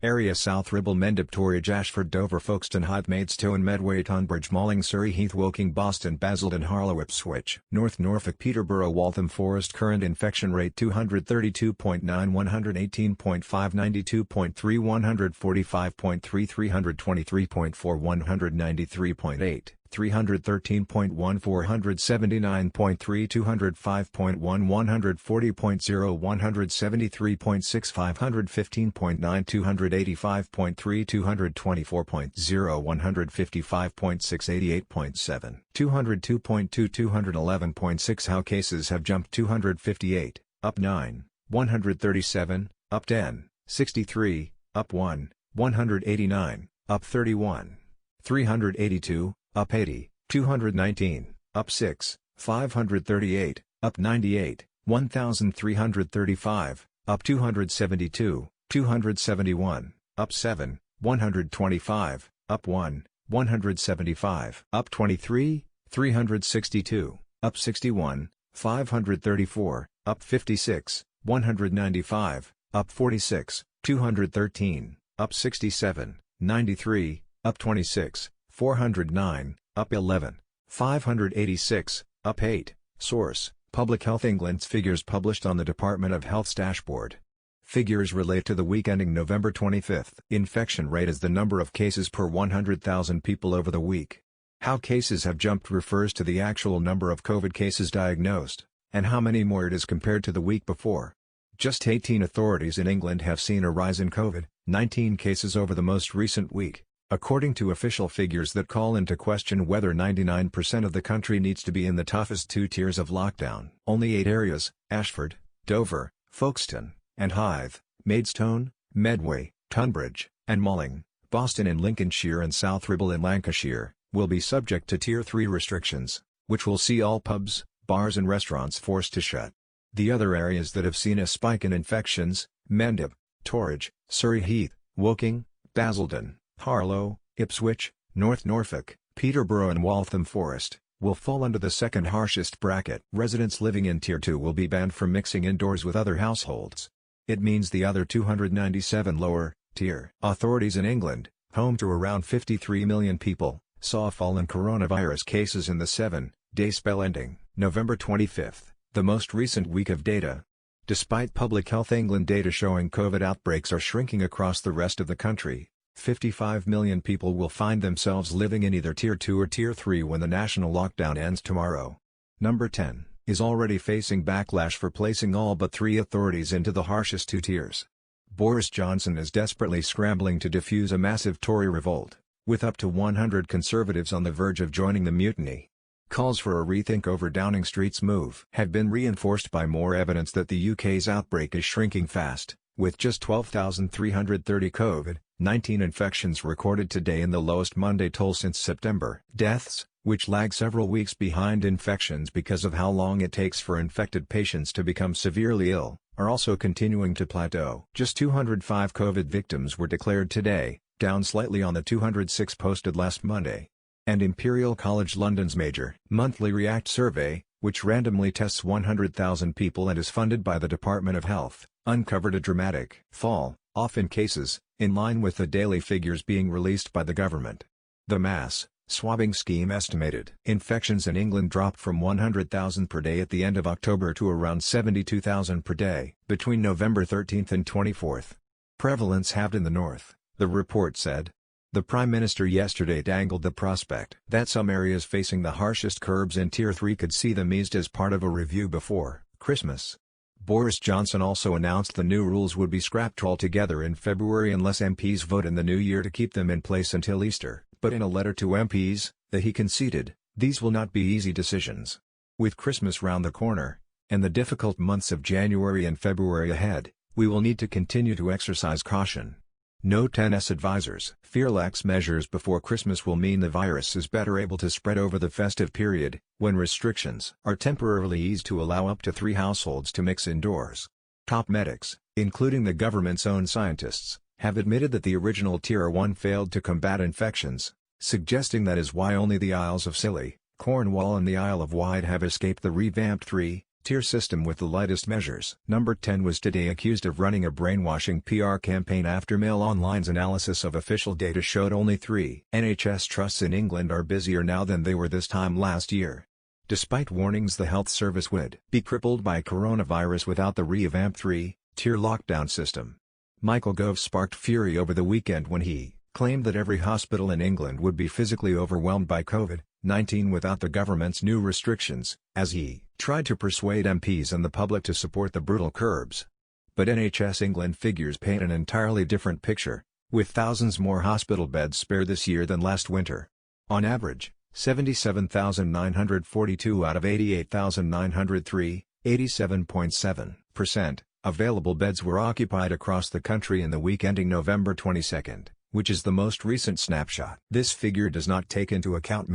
Area South Ribble Mendip Torridge Ashford Dover Folkestone Hythe Maidstone Medway Tonbridge Malling Surrey Heath Woking Boston Basildon Harlow Ipswich North Norfolk Peterborough Waltham Forest Current infection rate 232.9 118.5 92.3 145.3 323.4 193.8 313.1 479.3 205.1 140.0 173.6 515.9 285.3 224.0 155.6 88.7 202.2 211.6 How cases have jumped 258, up 9, 137, up 10, 63, up 1, 189, up 31, 382, up 80, 219, up 6, 538, up 98, 1,335, up 272, 271, up 7, 125, up 1, 175, up 23, 362, up 61, 534, up 56, 195, up 46, 213, up 67, 93, up 26, 409, up 11, 586, up 8. Source: Public Health England's figures published on the Department of Health's dashboard. Figures relate to the week ending November 25. Infection rate is the number of cases per 100,000 people over the week. How cases have jumped refers to the actual number of COVID cases diagnosed, and how many more it is compared to the week before. Just 18 authorities in England have seen a rise in COVID-19 cases over the most recent week, according to official figures that call into question whether 99% of the country needs to be in the toughest two tiers of lockdown. Only 8 areas, Ashford, Dover, Folkestone, and Hythe, Maidstone, Medway, Tonbridge, and Malling, Boston in Lincolnshire and South Ribble in Lancashire, will be subject to Tier 3 restrictions, which will see all pubs, bars and restaurants forced to shut. The other areas that have seen a spike in infections, Mendip, Torridge, Surrey Heath, Woking, Basildon, Harlow, Ipswich, North Norfolk, Peterborough and Waltham Forest, will fall under the second harshest bracket. Residents living in Tier 2 will be banned from mixing indoors with other households. It means the other 297 lower-tier authorities in England, home to around 53 million people, saw a fall in coronavirus cases in the 7-day spell ending November 25, the most recent week of data. Despite Public Health England data showing COVID outbreaks are shrinking across the rest of the country, 55 million people will find themselves living in either Tier 2 or Tier 3 when the national lockdown ends tomorrow. Number 10 is already facing backlash for placing all but 3 authorities into the harshest 2 tiers. Boris Johnson is desperately scrambling to defuse a massive Tory revolt, with up to 100 Conservatives on the verge of joining the mutiny. Calls for a rethink over Downing Street's move have been reinforced by more evidence that the UK's outbreak is shrinking fast, with just 12,330 COVID-19 infections recorded today and the lowest Monday toll since September. Deaths, which lag several weeks behind infections because of how long it takes for infected patients to become severely ill, are also continuing to plateau. Just 205 COVID victims were declared today, down slightly on the 206 posted last Monday. And Imperial College London's major monthly React survey, which randomly tests 100,000 people and is funded by the Department of Health, uncovered a dramatic fall off in cases, in line with the daily figures being released by the government. The mass swabbing scheme estimated infections in England dropped from 100,000 per day at the end of October to around 72,000 per day between November 13 and 24. Prevalence halved in the north, the report said. The Prime Minister yesterday dangled the prospect that some areas facing the harshest curbs in Tier 3 could see them eased as part of a review before Christmas. Boris Johnson also announced the new rules would be scrapped altogether in February unless MPs vote in the new year to keep them in place until Easter, but in a letter to MPs, he conceded, these will not be easy decisions. With Christmas round the corner, and the difficult months of January and February ahead, we will need to continue to exercise caution. Note NS advisors. Fear-lax measures before Christmas will mean the virus is better able to spread over the festive period, when restrictions are temporarily eased to allow up to 3 households to mix indoors. Top medics, including the government's own scientists, have admitted that the original Tier 1 failed to combat infections, suggesting that is why only the Isles of Scilly, Cornwall and the Isle of Wight have escaped the revamped 3 Tier system with the lightest measures. Number 10 was today accused of running a brainwashing PR campaign after Mail Online's analysis of official data showed only 3 NHS trusts in England are busier now than they were this time last year. Despite warnings the health service would be crippled by coronavirus without the revamped 3-tier lockdown system. Michael Gove sparked fury over the weekend when he claimed that every hospital in England would be physically overwhelmed by COVID-19 without the government's new restrictions, as he tried to persuade MPs and the public to support the brutal curbs. But NHS England figures paint an entirely different picture, with thousands more hospital beds spared this year than last winter. On average, 77,942 out of 88,903, 87.7%, available beds were occupied across the country in the week ending November 22, which is the most recent snapshot. This figure does not take into account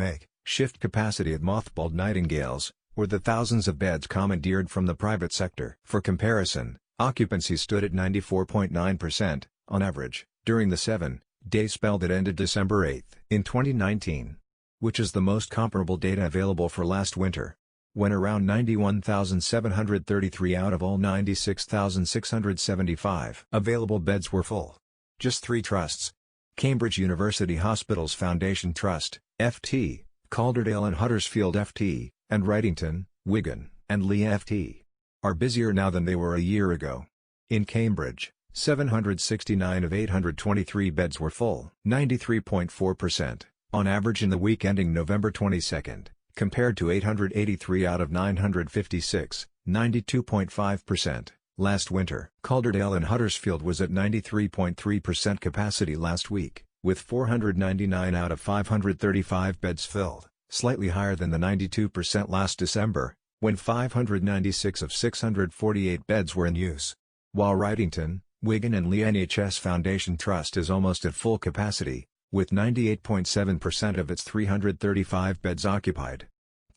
shift capacity at mothballed Nightingales, or the thousands of beds commandeered from the private sector. For comparison, occupancy stood at 94.9%, on average, during the 7-day spell that ended December 8 in 2019, which is the most comparable data available for last winter, when around 91,733 out of all 96,675 available beds were full. Just 3 trusts, Cambridge University Hospitals Foundation Trust, FT, Calderdale and Huddersfield FT, and Wrightington, Wigan, and Lee FT, are busier now than they were a year ago. In Cambridge, 769 of 823 beds were full, 93.4%, on average in the week ending November 22, compared to 883 out of 956, 92.5%, last winter. Calderdale and Huddersfield was at 93.3% capacity last week, with 499 out of 535 beds filled, slightly higher than the 92% last December, when 596 of 648 beds were in use. While Wrightington, Wigan and Lee NHS Foundation Trust is almost at full capacity, with 98.7% of its 335 beds occupied.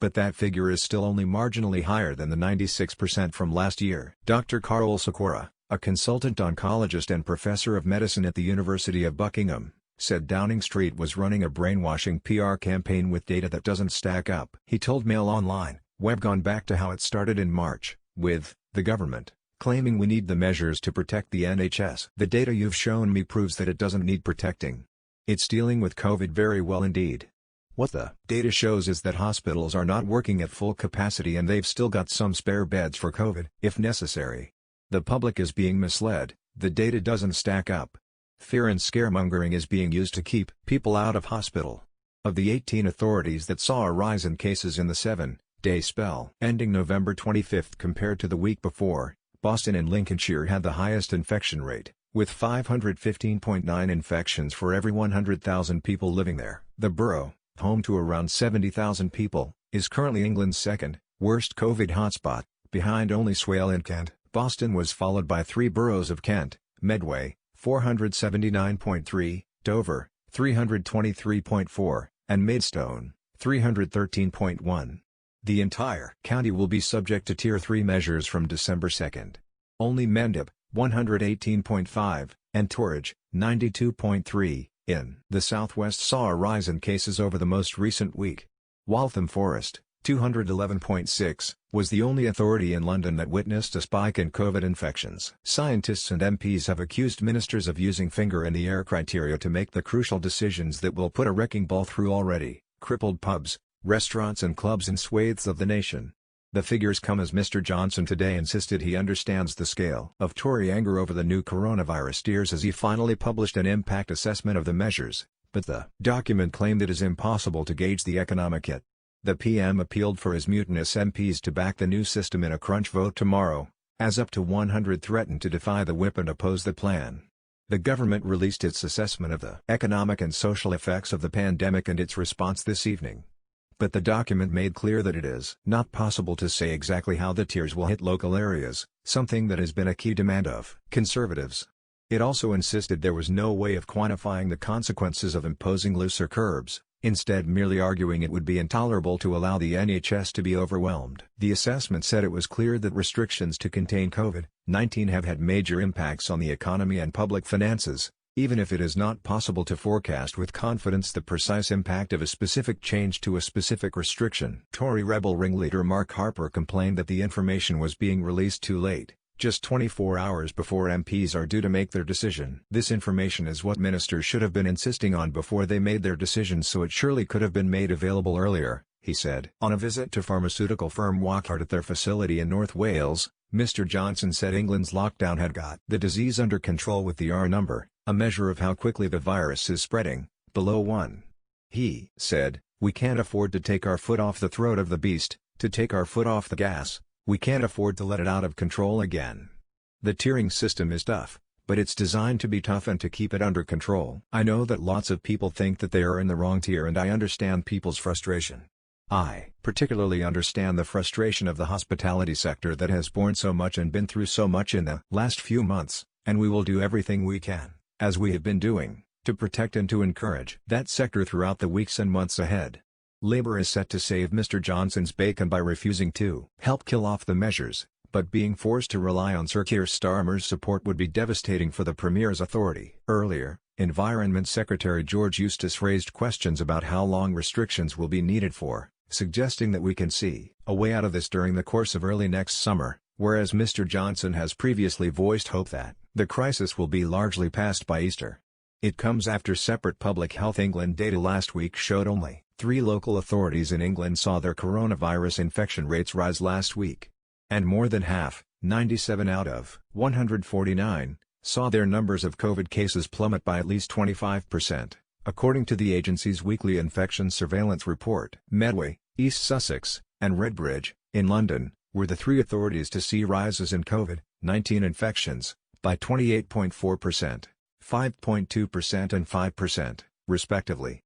But that figure is still only marginally higher than the 96% from last year. Dr. Carl Sikora, a consultant oncologist and professor of medicine at the University of Buckingham, said Downing Street was running a brainwashing PR campaign with data that doesn't stack up. He told Mail Online, "We've gone back to how it started in March, with the government claiming we need the measures to protect the NHS. The data you've shown me proves that it doesn't need protecting. It's dealing with COVID very well indeed. What the data shows is that hospitals are not working at full capacity and they've still got some spare beds for COVID if necessary. The public is being misled, the data doesn't stack up. Fear and scaremongering is being used to keep people out of hospital." Of the 18 authorities that saw a rise in cases in the 7-day spell ending November 25 compared to the week before, Boston and Lincolnshire had the highest infection rate, with 515.9 infections for every 100,000 people living there. The borough, home to around 70,000 people, is currently England's second worst COVID hotspot, behind only Swale in Kent. Boston was followed by 3 boroughs of Kent, Medway, 479.3, Dover, 323.4, and Maidstone, 313.1. The entire county will be subject to Tier 3 measures from December 2. Only Mendip, 118.5, and Torridge, 92.3, in the southwest saw a rise in cases over the most recent week. Waltham Forest, 211.6, was the only authority in London that witnessed a spike in COVID infections. Scientists and MPs have accused ministers of using finger-in-the-air criteria to make the crucial decisions that will put a wrecking ball through already crippled pubs, restaurants and clubs in swathes of the nation. The figures come as Mr. Johnson today insisted he understands the scale of Tory anger over the new coronavirus steers as he finally published an impact assessment of the measures, but the document claimed it is impossible to gauge the economic hit. The PM appealed for his mutinous MPs to back the new system in a crunch vote tomorrow, as up to 100 threatened to defy the whip and oppose the plan. The government released its assessment of the economic and social effects of the pandemic and its response this evening. But the document made clear that it is not possible to say exactly how the tiers will hit local areas, something that has been a key demand of Conservatives. It also insisted there was no way of quantifying the consequences of imposing looser curbs, instead merely arguing it would be intolerable to allow the NHS to be overwhelmed. The assessment said it was clear that restrictions to contain COVID-19 have had major impacts on the economy and public finances, Even if it is not possible to forecast with confidence the precise impact of a specific change to a specific restriction. Tory rebel ringleader Mark Harper complained that the information was being released too late, just 24 hours before MPs are due to make their decision. This information is what ministers should have been insisting on before they made their decisions, so it surely could have been made available earlier, he said. On a visit to pharmaceutical firm Wockhardt at their facility in North Wales, Mr Johnson said England's lockdown had got the disease under control with the R number, a measure of how quickly the virus is spreading, below 1. He said, "We can't afford to take our foot off the throat of the beast, to take our foot off the gas. We can't afford to let it out of control again. The tiering system is tough, but it's designed to be tough and to keep it under control. I know that lots of people think that they are in the wrong tier, and I understand people's frustration. I particularly understand the frustration of the hospitality sector that has borne so much and been through so much in the last few months, and we will do everything we can, as we have been doing, to protect and to encourage that sector throughout the weeks and months ahead." Labour is set to save Mr Johnson's bacon by refusing to help kill off the measures, but being forced to rely on Sir Keir Starmer's support would be devastating for the Premier's authority. Earlier, Environment Secretary George Eustace raised questions about how long restrictions will be needed for, suggesting that we can see a way out of this during the course of early next summer, whereas Mr Johnson has previously voiced hope that the crisis will be largely past by Easter. It comes after separate Public Health England data last week showed only 3 local authorities in England saw their coronavirus infection rates rise last week. And more than half, 97 out of 149, saw their numbers of COVID cases plummet by at least 25%, according to the agency's weekly infection surveillance report. Medway, East Sussex, and Redbridge, in London, were the 3 authorities to see rises in COVID-19 infections, by 28.4%, 5.2% and 5%, respectively.